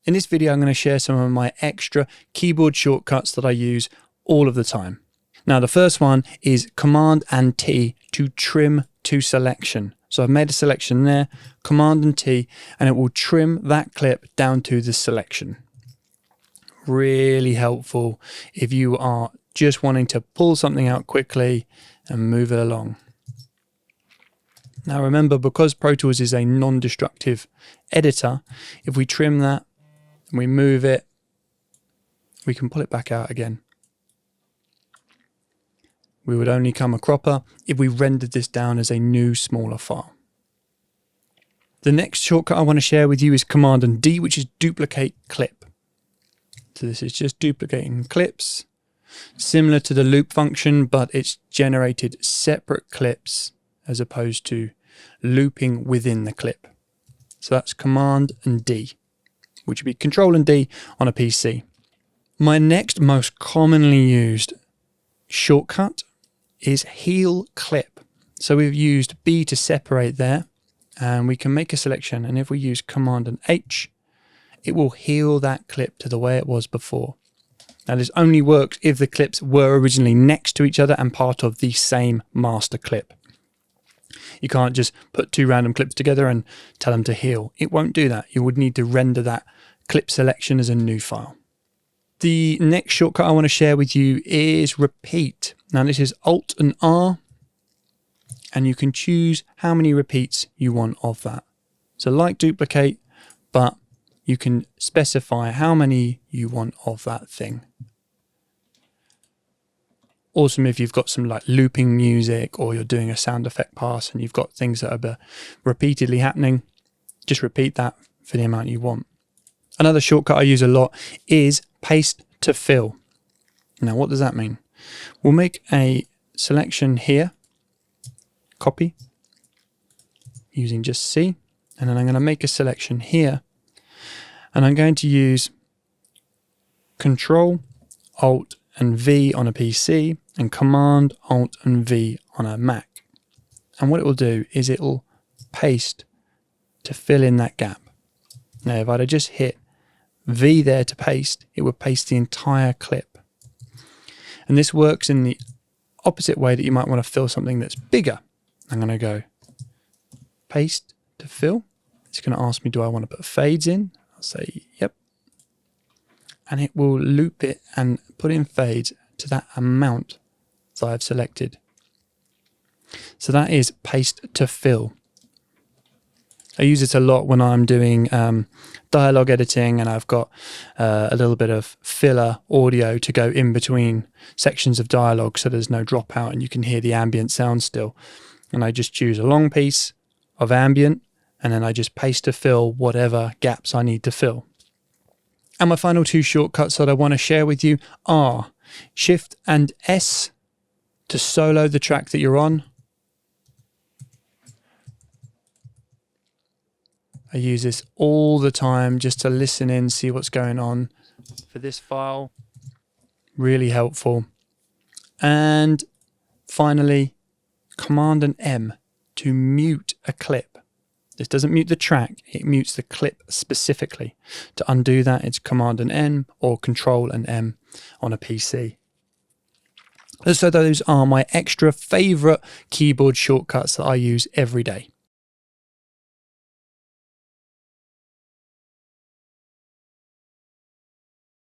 In this video, I'm going to share some of my extra keyboard shortcuts that I use all of the time. Now, the first one is Command and T to trim to selection. So I've made a selection there, Command and T, and it will trim that clip down to the selection. Really helpful if you are just wanting to pull something out quickly and move it along. Now remember, because Pro Tools is a non-destructive editor, if we trim that and we move it, we can pull it back out again. We would only come a cropper if we rendered this down as a new, smaller file. The next shortcut I want to share with you is Command and D, which is duplicate clip. So this is just duplicating clips, similar to the loop function, but it's generated separate clips as opposed to looping within the clip. So that's Command and D, which would be Control and D on a PC. My next most commonly used shortcut is heel clip. So we've used B to separate there, and we can make a selection, and if we use Command and H, it will heel that clip to the way it was before. Now this only works if the clips were originally next to each other and part of the same master clip. You can't just put two random clips together and tell them to heel. It won't do that. You would need to render that clip selection as a new file. The next shortcut I want to share with you is repeat. Now this is Alt and R, and you can choose how many repeats you want of that. So like duplicate, but you can specify how many you want of that thing. Awesome if you've got some like looping music, or you're doing a sound effect pass and you've got things that are repeatedly happening. Just repeat that for the amount you want. Another shortcut I use a lot is paste to fill. Now what does that mean? We'll make a selection here, copy, using just C, and then I'm going to make a selection here, and I'm going to use Control, Alt and V on a PC and Command, Alt and V on a Mac. And what it will do is it will paste to fill in that gap. Now if I'd have just hit V there to paste, it would paste the entire clip. And this works in the opposite way that you might want to fill something that's bigger. I'm going to go paste to fill. It's going to ask me, do I want to put fades in? I'll say yep. And it will loop it and put in fades to that amount that I've selected. So that is paste to fill. I use it a lot when I'm doing dialogue editing and I've got a little bit of filler audio to go in between sections of dialogue so there's no dropout and you can hear the ambient sound still. And I just choose a long piece of ambient and then I just paste to fill whatever gaps I need to fill. And my final two shortcuts that I want to share with you are Shift and S to solo the track that you're on. I use this all the time just to listen in, see what's going on for this file. Really helpful. And finally, Command and M to mute a clip. This doesn't mute the track, it mutes the clip specifically. To undo that, it's Command and N or Control and M on a PC. So those are my extra favorite keyboard shortcuts that I use every day.